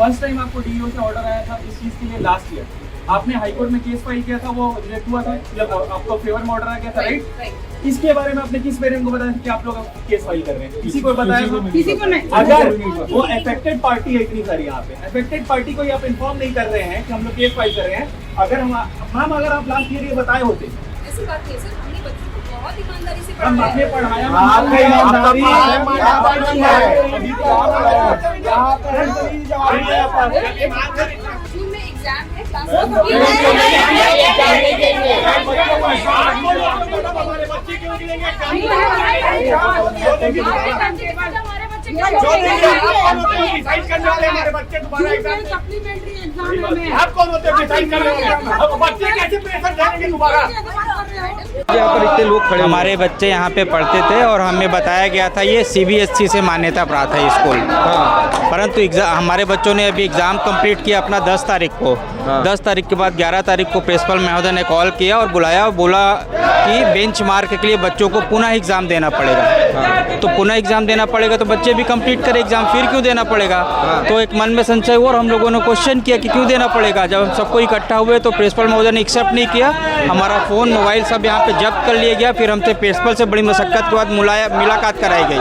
First time आपको DEO से order आया था इस चीज के लिए लास्ट ईयर, आपने हाईकोर्ट में केस फाइल किया था, वो रिजेक्ट हुआ था, जब आपको फेवर में ऑर्डर आ गया था, राइट? इसके बारे में आपने किस पेरेंट को बताया कि आप लोग केस फाइल कर रहे हैं? किसी को बताया? किसी को नहीं। अगर वो अफेक्टेड पार्टी है इतनी सारी यहाँ पे, अफेक्टेड पार्टी को आप इन्फॉर्म नहीं कर रहे हैं कि हम लोग केस फाइल कर रहे हैं, अगर हम मैम अगर आप लास्ट ईयर ये बताए होते। ऐसी बात नहीं सर, हमने बच्चों को बहुत ईमानदारी से हम पढ़ाया आपने है। पढ़ाया जून में एग्जाम है, क्लास सप्लीमेंट्री एग्जाम में आप कौन होते हैं डिसाइड करने वाले? बच्चे कैसे प्रेशर जाएंगे दोबारा? यहाँ पर इतने लोग खड़े, हमारे बच्चे यहाँ पे पढ़ते थे और हमें बताया गया था ये सीबीएसई से मान्यता प्राप्त है स्कूल। परंतु हमारे बच्चों ने अभी एग्ज़ाम कंप्लीट किया अपना 10 तारीख को। 10 तारीख के बाद 11 तारीख को प्रिंसिपल महोदय ने कॉल किया और बुलाया और बोला कि बेंचमार्क के लिए बच्चों को पुनः एग्ज़ाम देना पड़ेगा। तो पुनः एग्ज़ाम देना पड़ेगा तो बच्चे भी कंप्लीट करें एग्ज़ाम, फिर क्यों देना पड़ेगा? तो एक मन में संशय हुआ और हम लोगों ने क्वेश्चन किया कि क्यों देना पड़ेगा। जब हम सबको इकट्ठा हुए तो प्रिंसिपल महोदय ने एक्सेप्ट नहीं किया। हमारा फ़ोन मोबाइल सब यहाँ पे जब्त कर लिया गया। फिर हमसे प्रिंसिपल से बड़ी मशक्क़त के बाद मुलाकात कराई गई।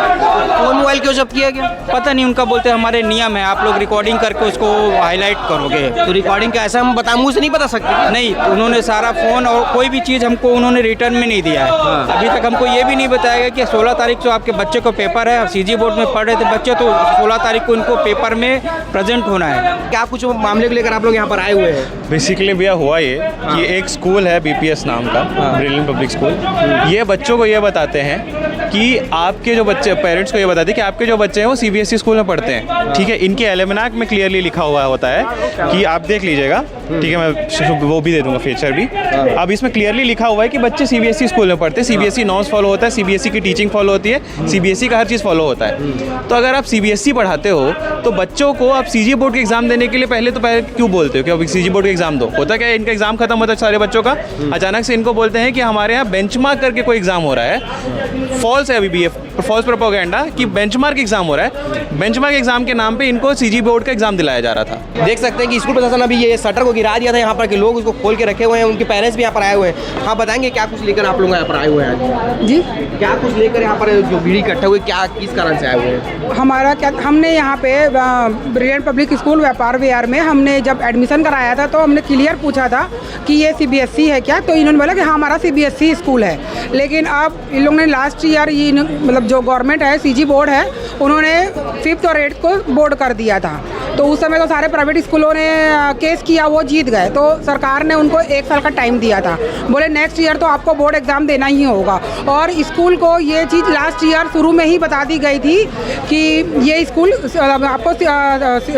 फोन मोबाइल क्यों जब्त किया गया? पता नहीं, उनका बोलते हमारे नियम है, आप लोग रिकॉर्डिंग करके उसको हाईलाइट करोगे। तो रिकॉर्डिंग का ऐसा हम मुँह से नहीं बता सकते? नहीं, उन्होंने सारा फ़ोन और कोई भी चीज़ हमको उन्होंने रिटर्न में नहीं दिया है। अभी तक हमको ये भी नहीं बताया गया कि 16 तारीख को आपके बच्चे को पेपर है, सीजी बोर्ड में पढ़ रहे थे बच्चे, तो 16 तारीख को इनको पेपर में प्रेजेंट होना है। क्या कुछ मामले को लेकर आप लोग यहाँ पर आए हुए हैं? बेसिकली भैया हुआ ये कि एक स्कूल है बीपीएस नाम का, ब्रिलियंट पब्लिक स्कूल। ये बच्चों को ये बताते हैं कि आपके जो बच्चे, पेरेंट्स को ये बताते हैं कि आपके जो बच्चे हैं वो सीबीएसई स्कूल में पढ़ते हैं। ठीक है, इनके एलिमनाक में क्लियरली लिखा हुआ होता है कि आप देख लीजिएगा, ठीक है, मैं वो भी दे दूंगा फीचर भी। अब इसमें क्लियरली लिखा हुआ है कि बच्चे सीबीएसई स्कूल में पढ़ते हैं, सीबीएसई नॉर्म्स फॉलो होता है, सीबीएसई की टीचिंग फॉलो होती है, सीबीएसई का हर चीज़ फॉलो होता है। तो अगर आप सीबीएसई पढ़ाते हो तो बच्चों को आप सीजी बोर्ड के एग्जाम देने के लिए पहले क्यों बोलते हो कि अब सीजी बोर्ड का एग्जाम दो? होता क्या है, इनका एग्जाम खत्म होता है सारे बच्चों का, अचानक से इनको बोलते हैं कि हमारे यहाँ बेंचमार्क करके कोई एग्जाम हो रहा है। फॉल्स है अभी भी, फॉल्स प्रोपेगेंडा कि बेंचमार्क एग्जाम हो रहा है। बेंचमार्क एग्जाम के नाम पे इनको सीजी बोर्ड का एग्जाम दिलाया जा रहा था। देख सकते हैं कि स्कूल प्रशासन अभी ये शटर को गिरा दिया था यहाँ पर कि लोग उसको खोल के रखे हुए हैं, उनके पेरेंट्स भी यहाँ पर आए हुए हैं। हाँ, बताएंगे क्या कुछ लेकर आप लोग यहाँ पर आए हुए हैं? जी, क्या कुछ लेकर यहाँ पर जो भीड़ इकट्ठे हुए, क्या किस कारण से आए हुए हैं? हमारा क्या, हमने यहाँ पे ब्रिलियंट पब्लिक स्कूल व्यापार विहार में हमने जब एडमिशन कराया था तो हमने क्लियर पूछा था कि ये सीबीएसई है क्या, तो इन्होंने बोला कि हाँ हमारा सीबीएसई स्कूल है। लेकिन अब इन लोगों ने लास्ट ईयर ये मतलब जो गवर्नमेंट है, सीजी बोर्ड है, उन्होंने 5th और 8th को बोर्ड कर दिया था। तो उस समय तो सारे प्राइवेट स्कूलों ने केस किया, वो जीत गए, तो सरकार ने उनको 1 साल का टाइम दिया था। बोले नेक्स्ट ईयर तो आपको बोर्ड एग्ज़ाम देना ही होगा। और स्कूल को ये चीज़ लास्ट ईयर शुरू में ही बता दी गई थी कि ये स्कूल आपको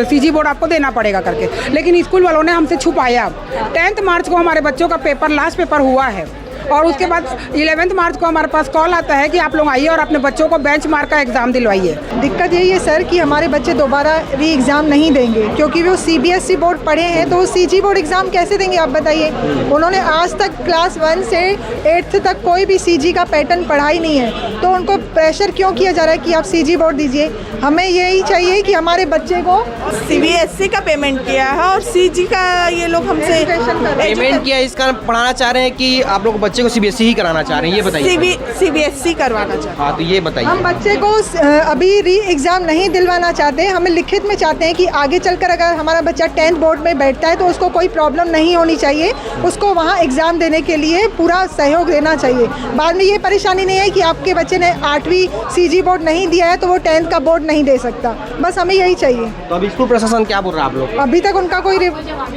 सीजी बोर्ड आपको देना पड़ेगा करके, लेकिन स्कूल वालों ने हमसे छुपाया। 10th मार्च को हमारे बच्चों का पेपर, लास्ट पेपर हुआ है, और उसके बाद 11 मार्च को हमारे पास कॉल आता है कि आप लोग आइए और अपने बच्चों को बेंचमार्क का एग्ज़ाम दिलवाइए। दिक्कत यही है सर कि हमारे बच्चे दोबारा री एग्ज़ाम नहीं देंगे, क्योंकि वो सीबीएसई बोर्ड पढ़े हैं, तो वो सीजी बोर्ड एग्ज़ाम कैसे देंगे आप बताइए? उन्होंने आज तक क्लास 1 से 8th तक कोई भी सीजी का पैटर्न पढ़ा ही नहीं है, तो उनको प्रेशर क्यों किया जा रहा है कि आप सीजी बोर्ड दीजिए? हमें यही चाहिए कि हमारे बच्चे को सीबीएसई का पेमेंट किया है और सीजी का ये लोग हमसे पेमेंट किया, इस कारण पढ़ाना चाह रहे हैं कि आप लोग बच्चे को सीबीएसई ही कराना चाह रहे हैं, ये बताइए। सीबीएसई करवाना चाहते हैं। हाँ, तो ये बताइए। हम बच्चे को अभी री एग्ज़ाम नहीं दिलवाना चाहते हैं, हमें लिखित में चाहते हैं कि आगे चलकर अगर हमारा बच्चा 10th बोर्ड में बैठता है तो उसको कोई प्रॉब्लम नहीं होनी चाहिए, उसको वहाँ एग्ज़ाम देने के लिए पूरा सहयोग देना चाहिए। बाद में ये परेशानी नहीं है कि आपके बच्चे ने 8वीं सीजी बोर्ड नहीं दिया है तो वो 10th का बोर्ड नहीं दे सकता, बस हमें यही चाहिए। तो अभी स्कूल प्रशासन क्या बोल रहा है आप लोग? अभी तक उनका कोई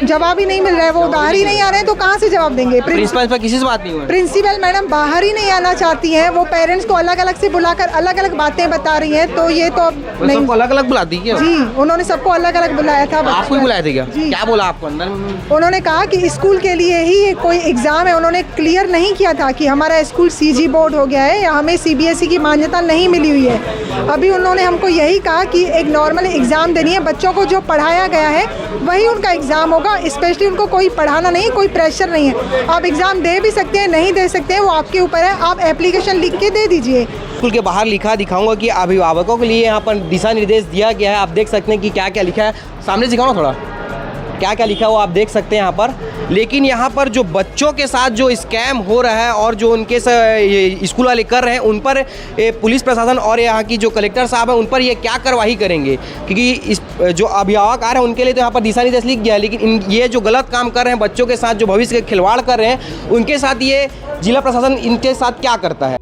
जवाब ही नहीं मिल रहा है, वो बाहर ही नहीं आ रहे हैं, तो कहाँ से जवाब देंगे? प्रिंसिपल पर किसी से बात नहीं हुई? प्रिंसिपल मैडम बाहर ही नहीं आना चाहती हैं, वो पेरेंट्स को अलग अलग से बुलाकर अलग अलग बातें बता रही हैं, तो ये तो नहीं। सबको अलग अलग बुलाती है? जी, उन्होंने सबको अलग अलग बुलाया था। आपको ही बुलाया था क्या? जी। क्या बोला आपको अंदर? उन्होंने कहा कि स्कूल के लिए ही कोई एग्ज़ाम है, उन्होंने क्लियर नहीं किया था कि हमारा स्कूल सीजी बोर्ड हो गया है या हमें सीबीएसई की मान्यता नहीं मिली हुई है। अभी उन्होंने हमको यही कहा कि एक नॉर्मल एग्ज़ाम देनी है, बच्चों को जो पढ़ाया गया है वही उनका एग्ज़ाम होगा, स्पेशली उनको कोई पढ़ाना नहीं, कोई प्रेशर नहीं है। आप एग्ज़ाम दे भी सकते हैं, नहीं दे सकते हैं, वो आपके ऊपर है, आप एप्लीकेशन लिख के दे दीजिए। स्कूल के बाहर लिखा दिखाऊंगा कि अभिभावकों के लिए यहाँ पर दिशा निर्देश दिया गया है। आप देख सकते हैं कि क्या क्या लिखा है, सामने दिखाओ ना थोड़ा, क्या क्या लिखा है वो आप देख सकते हैं यहाँ पर। लेकिन यहाँ पर जो बच्चों के साथ जो स्कैम हो रहा है और जो उनके स्कूल वाले कर रहे हैं उन पर पुलिस प्रशासन और यहाँ की जो कलेक्टर साहब हैं उन पर ये क्या कार्रवाई करेंगे, क्योंकि इस जो अभिभावक आ रहे हैं उनके लिए तो यहाँ पर दिशा निर्देश लिख गया है, लेकिन ये जो गलत काम कर रहे हैं बच्चों के साथ, जो भविष्य के खिलवाड़ कर रहे हैं, उनके साथ ये जिला प्रशासन इनके साथ क्या करता है।